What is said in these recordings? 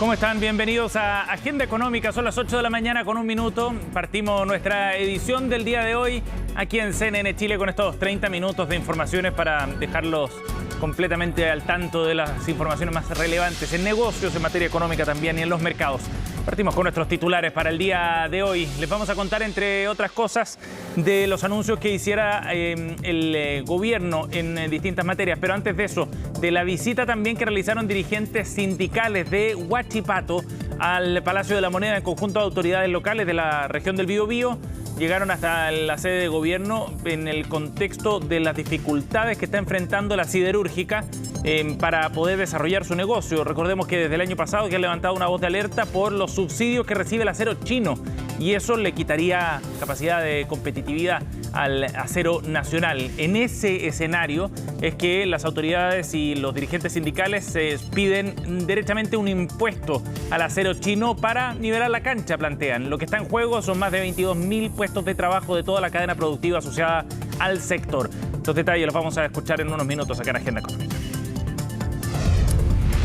¿Cómo están? Bienvenidos a Agenda Económica. Son las 8 de la mañana con un minuto. Partimos nuestra edición del día de hoy aquí en CNN Chile con estos 30 minutos de informaciones para dejarlos completamente al tanto de las informaciones más relevantes en negocios, en materia económica también y en los mercados. Partimos con nuestros titulares para el día de hoy. Les vamos a contar, entre otras cosas, de los anuncios que hiciera el gobierno en distintas materias. Pero antes de eso, de la visita también que realizaron dirigentes sindicales de Huachipato al Palacio de la Moneda en conjunto de autoridades locales de la región del Biobío. Llegaron hasta la sede de gobierno en el contexto de las dificultades que está enfrentando la siderúrgica para poder desarrollar su negocio. Recordemos que desde el año pasado que han levantado una voz de alerta por los subsidios que recibe el acero chino y eso le quitaría capacidad de competitividad al acero nacional. En ese escenario es que las autoridades y los dirigentes sindicales piden derechamente un impuesto al acero chino para nivelar la cancha, plantean. Lo que está en juego son más de 22.000 puestos de trabajo de toda la cadena productiva asociada al sector. Los detalles los vamos a escuchar en unos minutos acá en Agenda Económica.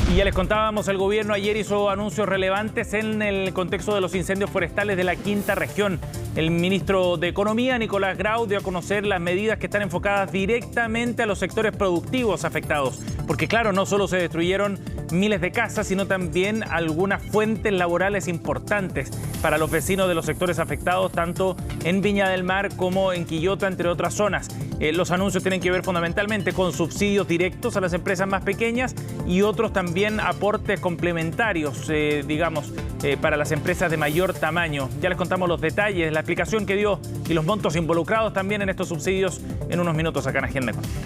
Y ya les contábamos, el gobierno ayer hizo anuncios relevantes en el contexto de los incendios forestales de la quinta región. El ministro de Economía, Nicolás Grau, dio a conocer las medidas que están enfocadas directamente a los sectores productivos afectados. Porque claro, no solo se destruyeron miles de casas, sino también algunas fuentes laborales importantes para los vecinos de los sectores afectados, tanto en Viña del Mar como en Quillota, entre otras zonas. Los anuncios tienen que ver fundamentalmente con subsidios directos a las empresas más pequeñas y otros también aportes complementarios, para las empresas de mayor tamaño. Ya les contamos los detalles, la explicación que dio y los montos involucrados también en estos subsidios en unos minutos acá en Agenda Económica.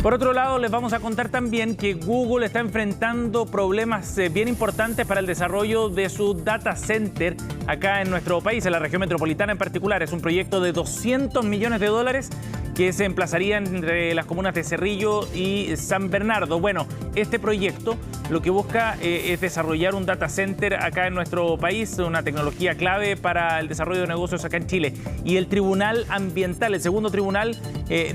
Por otro lado, les vamos a contar también que Google está enfrentando problemas bien importantes para el desarrollo de su data center acá en nuestro país, en la región metropolitana en particular. Es un proyecto de $200 millones que se emplazaría entre las comunas de Cerrillo y San Bernardo. Bueno, este proyecto lo que busca es desarrollar un data center acá en nuestro país, una tecnología clave para el desarrollo de negocios acá en Chile. Y el Tribunal Ambiental, el segundo tribunal,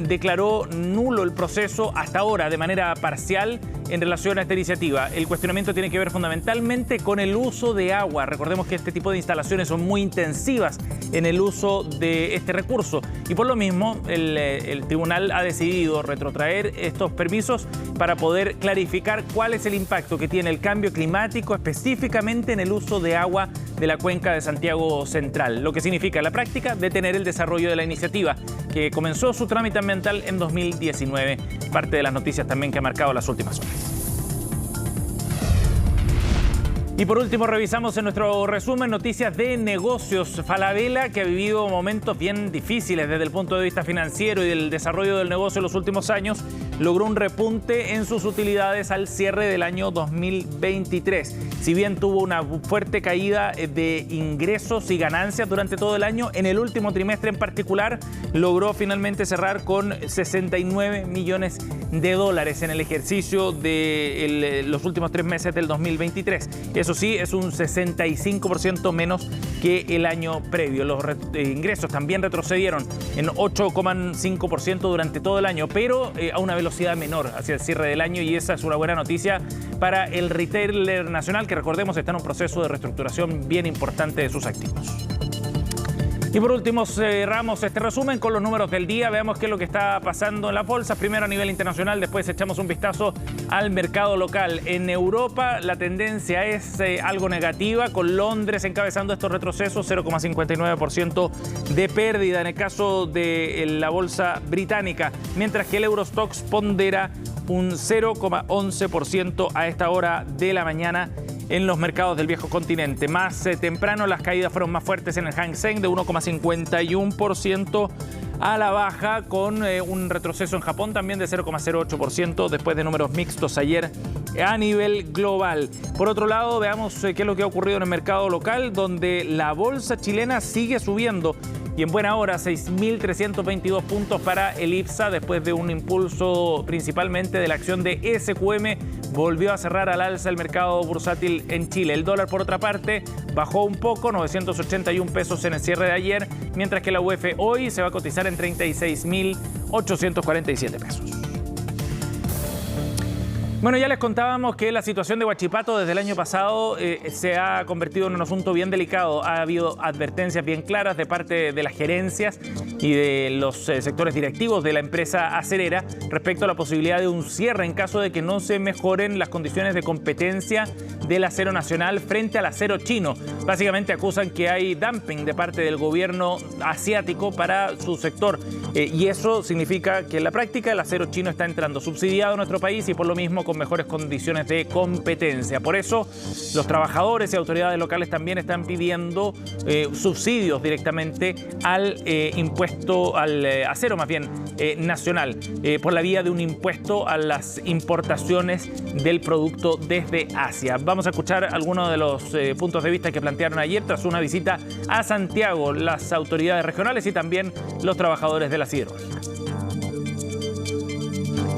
declaró nulo el proceso hasta ahora de manera parcial en relación a esta iniciativa. El cuestionamiento tiene que ver fundamentalmente con el uso de agua. Recordemos que este tipo de instalaciones son muy intensivas en el uso de este recurso y por lo mismo el tribunal ha decidido retrotraer estos permisos para poder clarificar cuál es el impacto que tiene el cambio climático específicamente en el uso de agua de la cuenca de Santiago Central, lo que significa en la práctica detener el desarrollo de la iniciativa que comenzó su trámite ambiental en 2019, parte de las noticias también que ha marcado las últimas horas. Y por último, revisamos en nuestro resumen noticias de negocios. Falabella, que ha vivido momentos bien difíciles desde el punto de vista financiero y del desarrollo del negocio en los últimos años, logró un repunte en sus utilidades al cierre del año 2023. Si bien tuvo una fuerte caída de ingresos y ganancias durante todo el año, en el último trimestre en particular logró finalmente cerrar con $69 millones en el ejercicio de los últimos 3 meses del 2023. Eso sí, es un 65% menos que el año previo. Los ingresos también retrocedieron en 8,5% durante todo el año, pero a una velocidad menor hacia el cierre del año, y esa es una buena noticia para el retailer nacional, que recordemos está en un proceso de reestructuración bien importante de sus activos. Y por último, cerramos este resumen con los números del día. Veamos qué es lo que está pasando en las bolsas. Primero a nivel internacional, después echamos un vistazo al mercado local. En Europa la tendencia es algo negativa, con Londres encabezando estos retrocesos, 0,59% de pérdida en el caso de la bolsa británica, mientras que el Eurostoxx pondera un 0,11% a esta hora de la mañana en los mercados del viejo continente. Más temprano las caídas fueron más fuertes en el Hang Seng, de 1,51% a la baja, con un retroceso en Japón también de 0,08% después de números mixtos ayer a nivel global. Por otro lado, veamos qué es lo que ha ocurrido en el mercado local, donde la bolsa chilena sigue subiendo y en buena hora, 6.322 puntos para el IPSA, después de un impulso principalmente de la acción de SQM. Volvió a cerrar al alza el mercado bursátil en Chile. El dólar, por otra parte, bajó un poco, 981 pesos en el cierre de ayer, mientras que la UF hoy se va a cotizar en 36.847 pesos. Bueno, ya les contábamos que la situación de Huachipato desde el año pasado se ha convertido en un asunto bien delicado. Ha habido advertencias bien claras de parte de las gerencias y de los sectores directivos de la empresa acerera respecto a la posibilidad de un cierre en caso de que no se mejoren las condiciones de competencia del acero nacional frente al acero chino. Básicamente acusan que hay dumping de parte del gobierno asiático para su sector y eso significa que en la práctica el acero chino está entrando subsidiado a nuestro país y por lo mismo con mejores condiciones de competencia. Por eso los trabajadores y autoridades locales también están pidiendo subsidios directamente al impuesto, al acero más bien nacional, por la vía de un impuesto a las importaciones del producto desde Asia. Vamos a escuchar algunos de los puntos de vista que plantearon ayer tras una visita a Santiago, las autoridades regionales y también los trabajadores de la siderúrgica.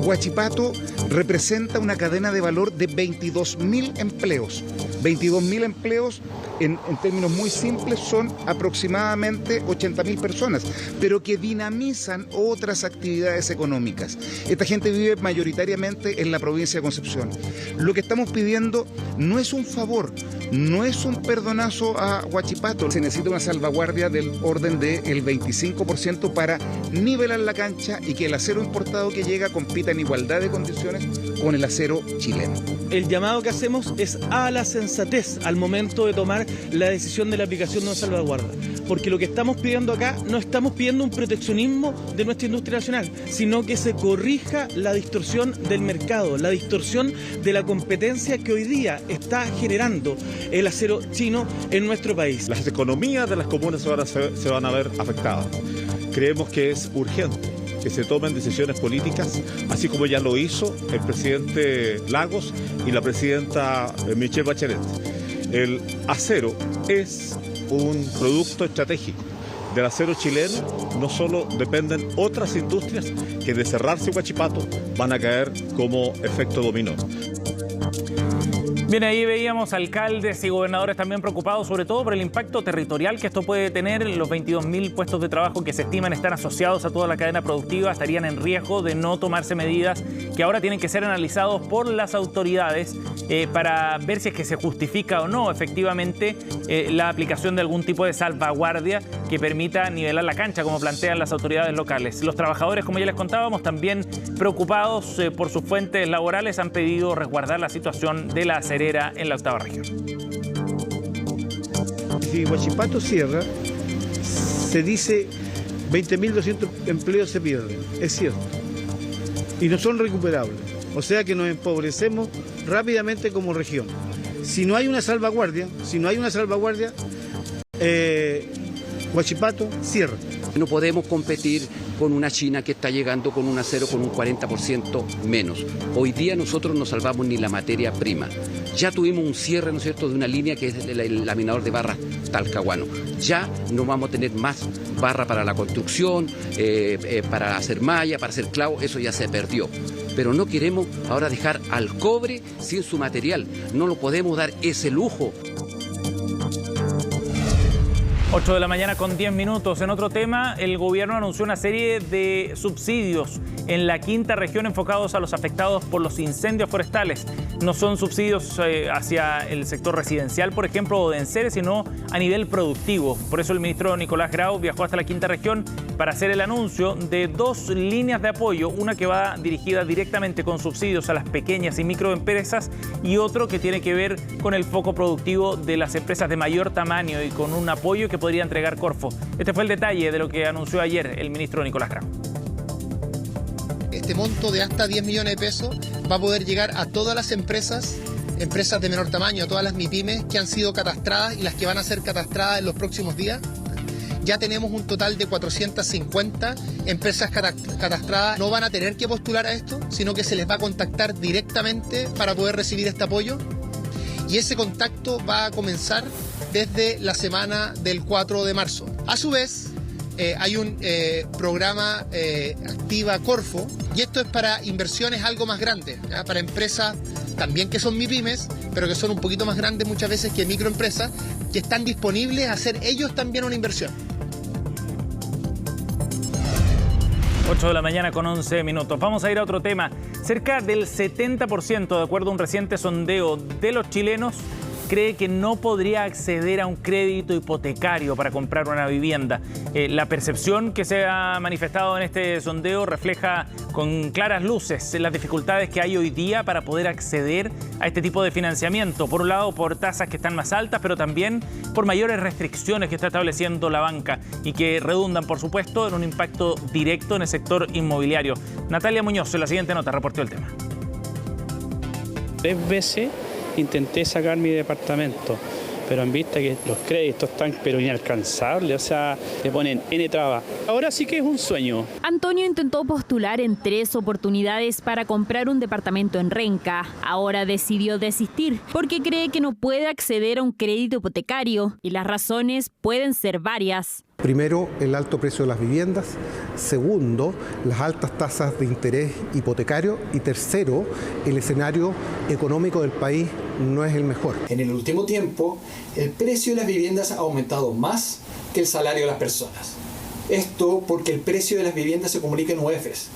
Huachipato representa una cadena de valor de 22.000 empleos. 22.000 empleos, en términos muy simples, son aproximadamente 80.000 personas, pero que dinamizan otras actividades económicas. Esta gente vive mayoritariamente en la provincia de Concepción. Lo que estamos pidiendo no es un favor, no es un perdonazo a Huachipato. Se necesita una salvaguardia del orden del 25% para nivelar la cancha y que el acero importado que llega compita en igualdad de condiciones con el acero chileno. El llamado que hacemos es a la sensatez al momento de tomar la decisión de la aplicación de una salvaguarda, porque lo que estamos pidiendo acá no estamos pidiendo un proteccionismo de nuestra industria nacional, sino que se corrija la distorsión del mercado, la distorsión de la competencia que hoy día está generando el acero chino en nuestro país. Las economías de las comunas ahora se van a ver afectadas. Creemos que es urgente que se tomen decisiones políticas, así como ya lo hizo el presidente Lagos y la presidenta Michelle Bachelet. El acero es un producto estratégico. Del acero chileno no solo dependen otras industrias que de cerrarse Huachipato van a caer como efecto dominó. Bien, ahí veíamos alcaldes y gobernadores también preocupados, sobre todo por el impacto territorial que esto puede tener. Los 22.000 puestos de trabajo que se estiman están asociados a toda la cadena productiva estarían en riesgo de no tomarse medidas que ahora tienen que ser analizados por las autoridades para ver si es que se justifica o no efectivamente la aplicación de algún tipo de salvaguardia que permita nivelar la cancha, como plantean las autoridades locales. Los trabajadores, como ya les contábamos, también preocupados por sus fuentes laborales, han pedido resguardar la situación de la acerera en la octava región. Si Huachipato cierra, se dice 20.200 empleos se pierden, es cierto, y no son recuperables, o sea que nos empobrecemos rápidamente como región. Si no hay una salvaguardia, Huachipato cierra. No podemos competir con una China que está llegando con un acero con un 40% menos. Hoy día nosotros no salvamos ni la materia prima. Ya tuvimos un cierre, ¿no es cierto?, de una línea que es el laminador de barra Talcahuano. Ya no vamos a tener más barra para la construcción, para hacer malla, para hacer clavo, eso ya se perdió. Pero no queremos ahora dejar al cobre sin su material. No lo podemos dar ese lujo. 8 de la mañana con 10 minutos. En otro tema, el gobierno anunció una serie de subsidios en la quinta región enfocados a los afectados por los incendios forestales. No son subsidios hacia el sector residencial, por ejemplo, o de enseres, sino a nivel productivo. Por eso el ministro Nicolás Grau viajó hasta la quinta región para hacer el anuncio de 2 líneas de apoyo, una que va dirigida directamente con subsidios a las pequeñas y microempresas y otro que tiene que ver con el foco productivo de las empresas de mayor tamaño y con un apoyo que podría entregar Corfo. Este fue el detalle de lo que anunció ayer el ministro Nicolás Grau. Este monto de hasta 10 millones de pesos va a poder llegar a todas las empresas de menor tamaño, a todas las MIPYMES que han sido catastradas y las que van a ser catastradas en los próximos días. Ya tenemos un total de 450 empresas catastradas. No van a tener que postular a esto, sino que se les va a contactar directamente para poder recibir este apoyo. Y ese contacto va a comenzar desde la semana del 4 de marzo. A su vez, hay un programa Activa Corfo, y esto es para inversiones algo más grandes, ¿ya? Para empresas también que son MIPYMES, pero que son un poquito más grandes muchas veces que microempresas, que están disponibles a hacer ellos también una inversión. 8 de la mañana con 11 minutos. Vamos a ir a otro tema. Cerca del 70%, de acuerdo a un reciente sondeo de los chilenos, cree que no podría acceder a un crédito hipotecario para comprar una vivienda. La percepción que se ha manifestado en este sondeo refleja con claras luces las dificultades que hay hoy día para poder acceder a este tipo de financiamiento. Por un lado, por tasas que están más altas, pero también por mayores restricciones que está estableciendo la banca y que redundan, por supuesto, en un impacto directo en el sector inmobiliario. Natalia Muñoz, en la siguiente nota, reportó el tema. 3 veces intenté sacar mi departamento, pero en vista que los créditos están pero inalcanzables, o sea, le ponen N trabas. Ahora sí que es un sueño. Antonio intentó postular en 3 oportunidades para comprar un departamento en Renca. Ahora decidió desistir porque cree que no puede acceder a un crédito hipotecario y las razones pueden ser varias. Primero, el alto precio de las viviendas. Segundo, las altas tasas de interés hipotecario. Y tercero, el escenario económico del país no es el mejor. En el último tiempo, el precio de las viviendas ha aumentado más que el salario de las personas. Esto porque el precio de las viviendas se comunica en UEFs,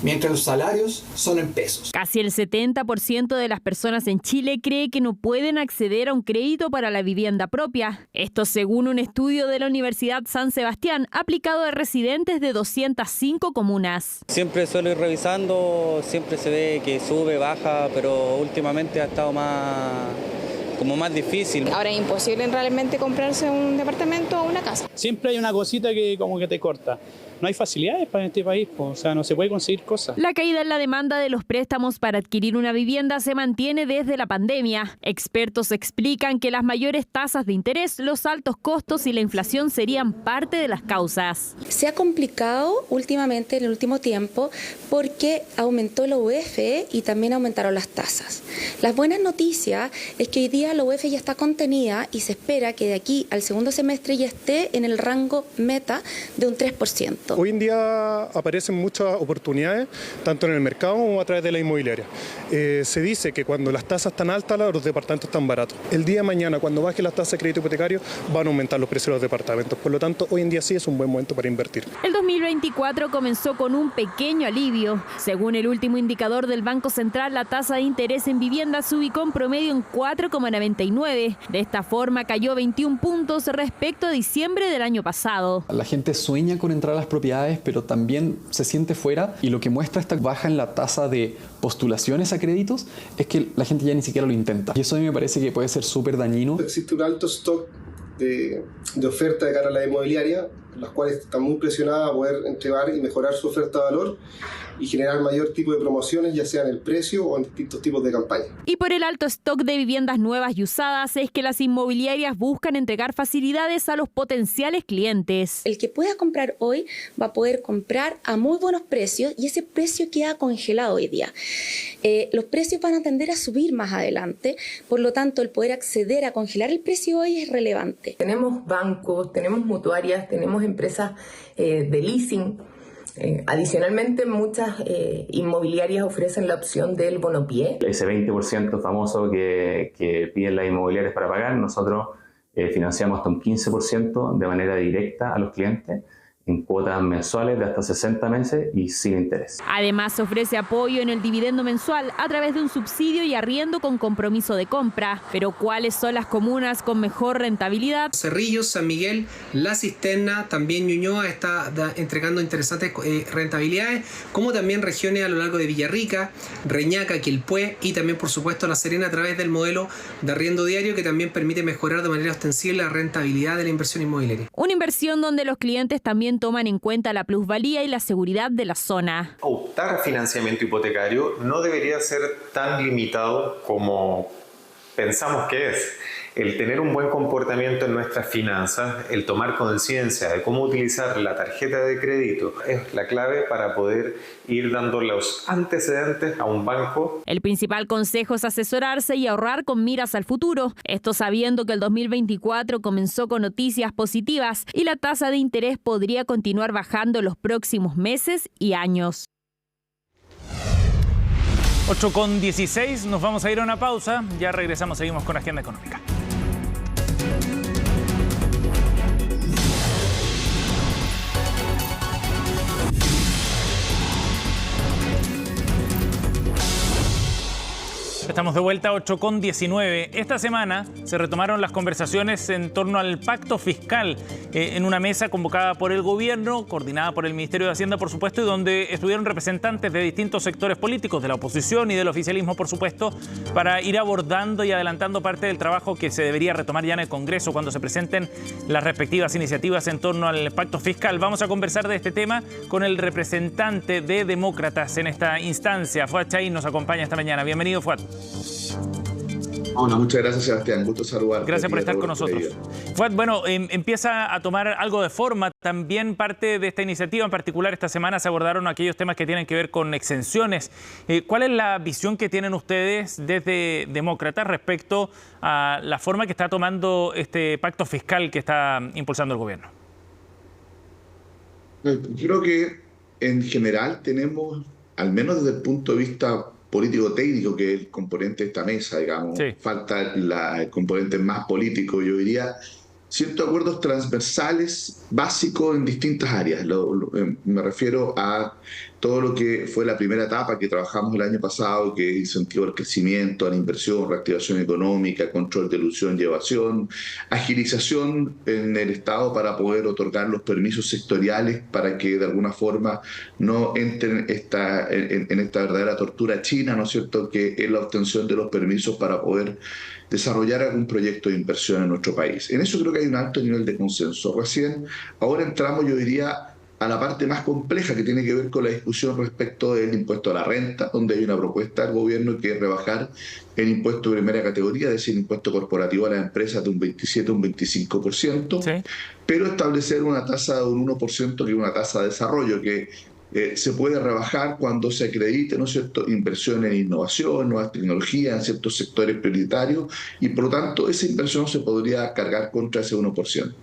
mientras los salarios son en pesos. Casi el 70% de las personas en Chile cree que no pueden acceder a un crédito para la vivienda propia. Esto según un estudio de la Universidad San Sebastián aplicado a residentes de 205 comunas. Siempre suelo ir revisando, siempre se ve que sube, baja, pero últimamente ha estado más difícil. Ahora es imposible realmente comprarse un departamento o una casa. Siempre hay una cosita que como que te corta. No hay facilidades para este país, o sea, no se puede conseguir cosas. La caída en la demanda de los préstamos para adquirir una vivienda se mantiene desde la pandemia. Expertos explican que las mayores tasas de interés, los altos costos y la inflación serían parte de las causas. Se ha complicado últimamente, en el último tiempo, porque aumentó la UEF y también aumentaron las tasas. Las buenas noticias es que hoy día la UEF ya está contenida y se espera que de aquí al segundo semestre ya esté en el rango meta de un 3%. Hoy en día aparecen muchas oportunidades, tanto en el mercado como a través de la inmobiliaria. Se dice que cuando las tasas están altas, los departamentos están baratos. El día de mañana, cuando bajen las tasas de crédito hipotecario, van a aumentar los precios de los departamentos. Por lo tanto, hoy en día sí es un buen momento para invertir. El 2024 comenzó con un pequeño alivio. Según el último indicador del Banco Central, la tasa de interés en vivienda se ubicó en promedio en 4,99. De esta forma, cayó 21 puntos respecto a diciembre del año pasado. La gente sueña con entrar a las propiedades, pero también se siente fuera, y lo que muestra esta baja en la tasa de postulaciones a créditos es que la gente ya ni siquiera lo intenta. Y eso a mí me parece que puede ser súper dañino. Existe un alto stock de oferta de cara a la inmobiliaria, las cuales están muy presionadas a poder entregar y mejorar su oferta de valor y generar mayor tipo de promociones, ya sea en el precio o en distintos tipos de campañas. Y por el alto stock de viviendas nuevas y usadas es que las inmobiliarias buscan entregar facilidades a los potenciales clientes. El que pueda comprar hoy va a poder comprar a muy buenos precios y ese precio queda congelado hoy día. Los precios van a tender a subir más adelante, por lo tanto el poder acceder a congelar el precio hoy es relevante. Tenemos bancos, tenemos mutuarias, tenemos empresas de leasing. Adicionalmente, muchas inmobiliarias ofrecen la opción del bonopié. Ese 20% famoso que piden las inmobiliarias para pagar, nosotros financiamos hasta un 15% de manera directa a los clientes en cuotas mensuales de hasta 60 meses y sin interés. Además, se ofrece apoyo en el dividendo mensual a través de un subsidio y arriendo con compromiso de compra. Pero ¿cuáles son las comunas con mejor rentabilidad? Cerrillos, San Miguel, La Cisterna, también Ñuñoa está entregando interesantes rentabilidades, como también regiones a lo largo de Villarrica, Reñaca, Quilpué y también, por supuesto, La Serena a través del modelo de arriendo diario que también permite mejorar de manera ostensible la rentabilidad de la inversión inmobiliaria. Una inversión donde los clientes también toman en cuenta la plusvalía y la seguridad de la zona. Optar a financiamiento hipotecario no debería ser tan limitado como pensamos que es. El tener un buen comportamiento en nuestras finanzas, el tomar conciencia de cómo utilizar la tarjeta de crédito es la clave para poder ir dando los antecedentes a un banco. El principal consejo es asesorarse y ahorrar con miras al futuro. Esto sabiendo que el 2024 comenzó con noticias positivas y la tasa de interés podría continuar bajando en los próximos meses y años. 8:16, nos vamos a ir a una pausa. Ya regresamos, seguimos con Agenda Económica. Estamos de vuelta, 8:19. Esta semana se retomaron las conversaciones en torno al pacto fiscal en una mesa convocada por el gobierno, coordinada por el Ministerio de Hacienda, por supuesto, y donde estuvieron representantes de distintos sectores políticos, de la oposición y del oficialismo, por supuesto, para ir abordando y adelantando parte del trabajo que se debería retomar ya en el Congreso cuando se presenten las respectivas iniciativas en torno al pacto fiscal. Vamos a conversar de este tema con el representante de Demócratas en esta instancia. Fuad Chahín nos acompaña esta mañana. Bienvenido, Fuad. Hola, muchas gracias, Sebastián. Gusto saludarte. Gracias por estar con nosotros. Fuad, bueno, empieza a tomar algo de forma. También parte de esta iniciativa, en particular esta semana, se abordaron aquellos temas que tienen que ver con exenciones. ¿Cuál es la visión que tienen ustedes desde Demócratas respecto a la forma que está tomando este pacto fiscal que está impulsando el gobierno? Creo que en general tenemos, al menos desde el punto de vista político-técnico, que es el componente de esta mesa, digamos, sí. Falta el componente más político, yo diría, ciertos acuerdos transversales básicos en distintas áreas. Me refiero a todo lo que fue la primera etapa que trabajamos el año pasado, que incentivó el crecimiento, la inversión, reactivación económica, control de elusión y evasión, agilización en el Estado para poder otorgar los permisos sectoriales para que de alguna forma no entren en esta verdadera tortura china, ¿no es cierto?, que es la obtención de los permisos para poder desarrollar algún proyecto de inversión en nuestro país. En eso creo que hay un alto nivel de consenso. Ahora entramos, yo diría, a la parte más compleja que tiene que ver con la discusión respecto del impuesto a la renta, donde hay una propuesta del gobierno que es rebajar el impuesto de primera categoría, es decir, el impuesto corporativo a las empresas de un 27 a un 25%, sí. Pero establecer una tasa de un 1%, que es una tasa de desarrollo que se puede rebajar cuando se acredite, ¿no es cierto?, inversión en innovación, nuevas tecnologías en ciertos sectores prioritarios, y por lo tanto esa inversión se podría cargar contra ese 1%.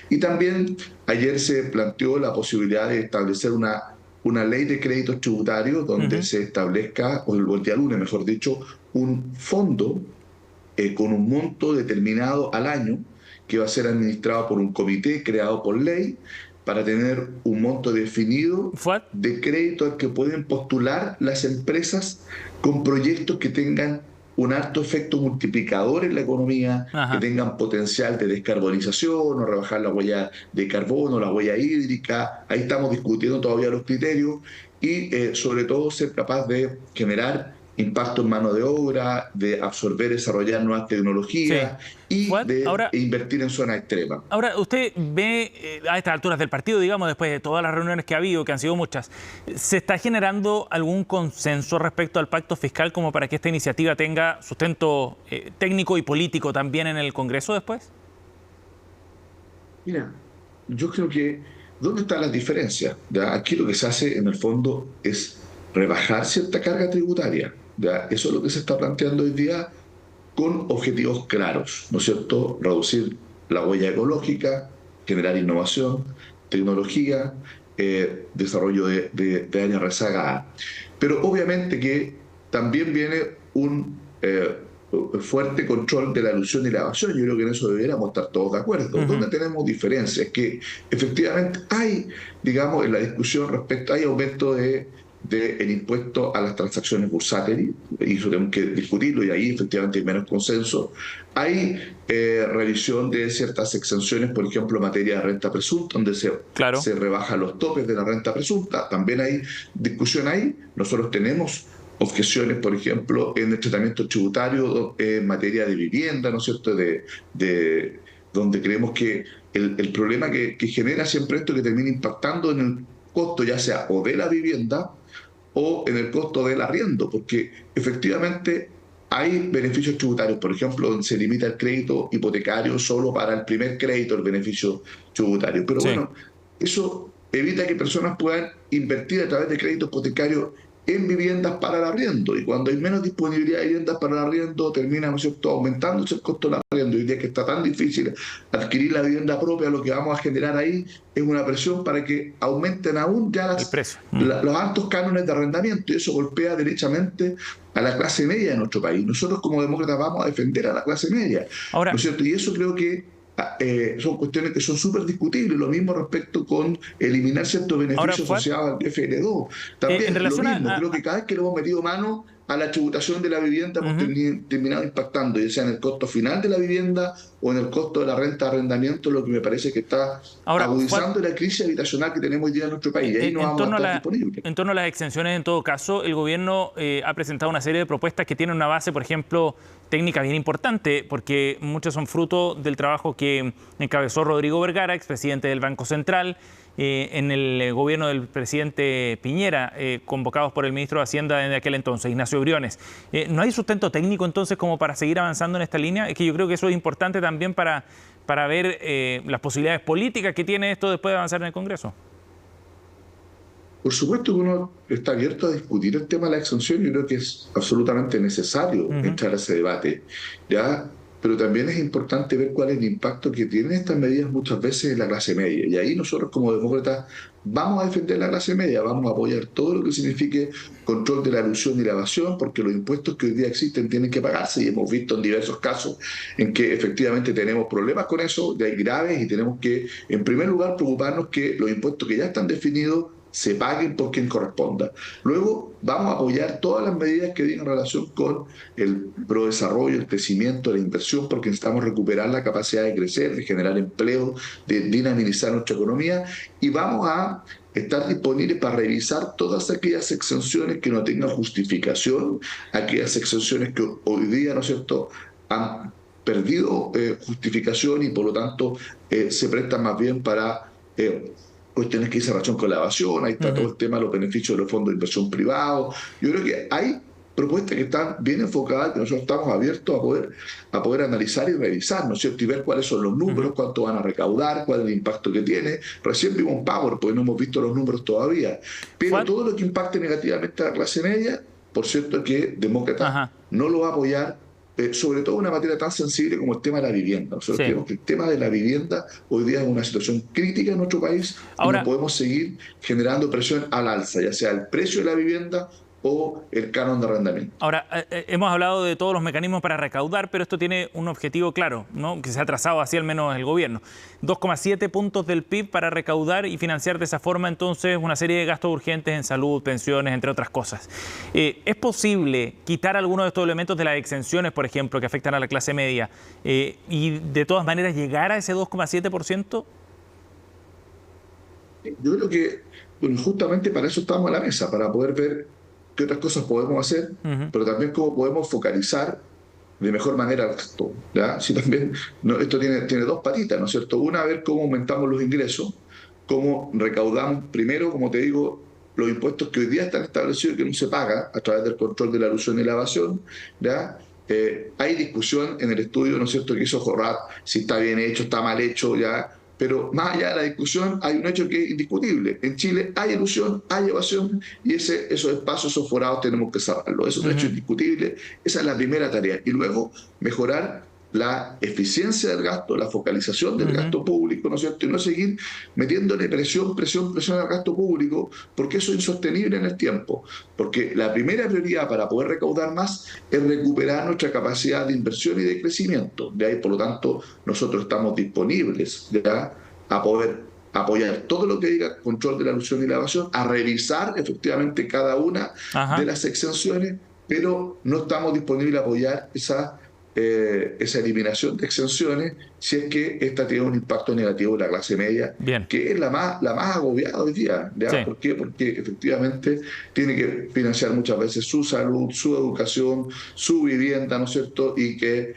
Y también ayer se planteó la posibilidad de establecer una ley de créditos tributarios donde se establezca, o el día lunes mejor dicho, un fondo con un monto determinado al año que va a ser administrado por un comité creado por ley, para tener un monto definido de crédito al que pueden postular las empresas con proyectos que tengan un alto efecto multiplicador en la economía, que tengan potencial de descarbonización o rebajar la huella de carbono, la huella hídrica. Ahí estamos discutiendo todavía los criterios y sobre todo ser capaz de generar impacto en mano de obra, de absorber, desarrollar nuevas tecnologías, sí. Y de invertir en zonas extremas. Ahora, usted ve a estas alturas del partido, digamos, después de todas las reuniones que ha habido, que han sido muchas, ¿se está generando algún consenso respecto al pacto fiscal como para que esta iniciativa tenga sustento técnico y político también en el Congreso después? Mira, yo creo que ¿dónde están las diferencias? Aquí lo que se hace en el fondo es rebajar cierta carga tributaria. ¿Ya? Eso es lo que se está planteando hoy día con objetivos claros, ¿no es cierto? Reducir la huella ecológica, generar innovación, tecnología, desarrollo de áreas rezagadas. Pero obviamente que también viene un fuerte control de la elusión y la evasión. Yo creo que en eso deberíamos estar todos de acuerdo. Donde tenemos diferencias, que efectivamente hay, digamos, en la discusión respecto, hay aumento del impuesto a las transacciones bursátiles, y eso tenemos que discutirlo, y ahí efectivamente hay menos consenso. Hay revisión de ciertas exenciones, por ejemplo, en materia de renta presunta, donde se rebajan los topes de la renta presunta. También hay discusión ahí. Nosotros tenemos objeciones, por ejemplo, en el tratamiento tributario en materia de vivienda, ¿no es cierto?, donde creemos que el problema que genera siempre esto, que termina impactando en el costo, ya sea o de la vivienda o en el costo del arriendo, porque efectivamente hay beneficios tributarios, por ejemplo, donde se limita el crédito hipotecario solo para el primer crédito, el beneficio tributario. Pero bueno, eso evita que personas puedan invertir a través de créditos hipotecarios en viviendas para el arriendo, y cuando hay menos disponibilidad de viviendas para el arriendo termina, ¿no es cierto?, aumentándose el costo del arriendo. Hoy día que está tan difícil adquirir la vivienda propia, lo que vamos a generar ahí es una presión para que aumenten aún ya los altos cánones de arrendamiento, y eso golpea derechamente a la clase media de nuestro país. Nosotros como demócratas vamos a defender a la clase media, ¿no es cierto? Y eso creo que son cuestiones que son súper discutibles. Lo mismo respecto con eliminar ciertos beneficios asociados al FL2. También lo mismo, creo que cada vez que le hemos metido mano a la tributación de la vivienda hemos terminado impactando, ya sea en el costo final de la vivienda o en el costo de la renta de arrendamiento, lo que me parece que está agudizando la crisis habitacional que tenemos hoy día en nuestro país. Y ahí no vamos a estar disponibles. En torno a las exenciones, en todo caso, el gobierno ha presentado una serie de propuestas que tienen una base, por ejemplo, técnica bien importante, porque muchas son fruto del trabajo que encabezó Rodrigo Vergara, expresidente del Banco Central, en el gobierno del presidente Piñera, convocados por el ministro de Hacienda de aquel entonces, Ignacio Briones. ¿No hay sustento técnico entonces como para seguir avanzando en esta línea? Es que yo creo que eso es importante también para ver las posibilidades políticas que tiene esto después de avanzar en el Congreso. Por supuesto que uno está abierto a discutir el tema de la exención. Yo creo que es absolutamente necesario entrar a ese debate, ¿ya? Pero también es importante ver cuál es el impacto que tienen estas medidas muchas veces en la clase media. Y ahí nosotros como demócratas vamos a defender la clase media, vamos a apoyar todo lo que signifique control de la elusión y la evasión, porque los impuestos que hoy día existen tienen que pagarse y hemos visto en diversos casos en que efectivamente tenemos problemas con eso, de graves, y tenemos que, en primer lugar, preocuparnos que los impuestos que ya están definidos se paguen por quien corresponda. Luego vamos a apoyar todas las medidas que tienen relación con el prodesarrollo, el crecimiento, la inversión, porque necesitamos recuperar la capacidad de crecer, de generar empleo, de dinamizar nuestra economía, y vamos a estar disponibles para revisar todas aquellas exenciones que no tengan justificación, aquellas exenciones que hoy día, ¿no es cierto?, han perdido justificación y por lo tanto se prestan más bien para cuestiones que dicen relación con la evasión. Ahí está todo el tema de los beneficios de los fondos de inversión privados. Yo creo que hay propuestas que están bien enfocadas, que nosotros estamos abiertos a poder analizar y revisar, ¿no es cierto? Y ver cuáles son los números, cuánto van a recaudar, cuál es el impacto que tiene. Recién vimos un PowerPoint, no hemos visto los números todavía. Pero todo lo que impacte negativamente a la clase media, por cierto que Demócrata no lo va a apoyar, sobre todo en una materia tan sensible como el tema de la vivienda. Nosotros creemos que el tema de la vivienda hoy día es una situación crítica en nuestro país. Ahora, y no podemos seguir generando presión al alza, ya sea el precio de la vivienda o el canon de arrendamiento. Ahora, hemos hablado de todos los mecanismos para recaudar, pero esto tiene un objetivo claro, ¿no?, que se ha trazado así al menos el gobierno. 2,7 puntos del PIB para recaudar y financiar de esa forma entonces una serie de gastos urgentes en salud, pensiones, entre otras cosas. ¿Es posible quitar algunos de estos elementos de las exenciones, por ejemplo, que afectan a la clase media, y de todas maneras llegar a ese 2,7%? Yo creo que, bueno, justamente para eso estamos a la mesa, para poder ver qué otras cosas podemos hacer, pero también cómo podemos focalizar de mejor manera el gasto, ¿ya? Sí, también, esto tiene dos patitas, ¿no es cierto? Una, ver cómo aumentamos los ingresos, cómo recaudamos primero, como te digo, los impuestos que hoy día están establecidos y que no se paga a través del control de la elusión y la evasión, ¿ya? Hay discusión en el estudio, ¿no es cierto?, que hizo Jorrat, si está bien hecho, está mal hecho, ¿ya? Pero más allá de la discusión, hay un hecho que es indiscutible. En Chile hay elusión, hay evasión, y esos espacios, esos forados, tenemos que cerrarlos. Eso es un hecho indiscutible. Esa es la primera tarea. Y luego, mejorar la eficiencia del gasto, la focalización del gasto público, ¿no es cierto? Y no seguir metiéndole presión al gasto público, porque eso es insostenible en el tiempo. Porque la primera prioridad para poder recaudar más es recuperar nuestra capacidad de inversión y de crecimiento. De ahí, por lo tanto, nosotros estamos disponibles ya a poder apoyar todo lo que diga control de la elusión y la evasión, a revisar efectivamente cada una de las exenciones, pero no estamos disponibles a apoyar esa eliminación de exenciones si es que esta tiene un impacto negativo en la clase media, que es la más agobiada hoy día. ¿Por qué? Porque efectivamente tiene que financiar muchas veces su salud, su educación, su vivienda, ¿no es cierto? Y que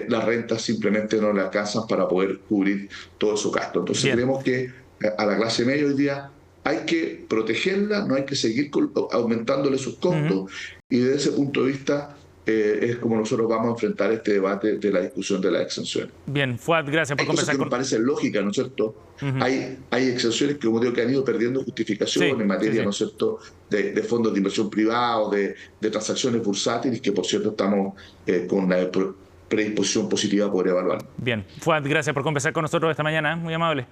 las rentas simplemente no le alcanzan para poder cubrir todo su gasto. Entonces creemos que a la clase media hoy día hay que protegerla, no hay que seguir aumentándole sus costos, y desde ese punto de vista es como nosotros vamos a enfrentar este debate de la discusión de las exenciones. Bien, Fuad, gracias por conversar. Hay cosas que me parecen lógicas, ¿no es cierto? Hay exenciones que, como digo, que han ido perdiendo justificación en materia, ¿no es cierto?, de fondos de inversión privados, de transacciones bursátiles, que por cierto estamos con una predisposición positiva a poder evaluar. Bien, Fuad, gracias por conversar con nosotros esta mañana, muy amable.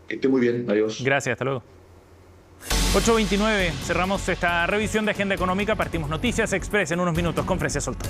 Que esté muy bien, adiós. Gracias, hasta luego. 8:29, cerramos esta revisión de agenda económica. Partimos Noticias Express en unos minutos con Frecia Soltó.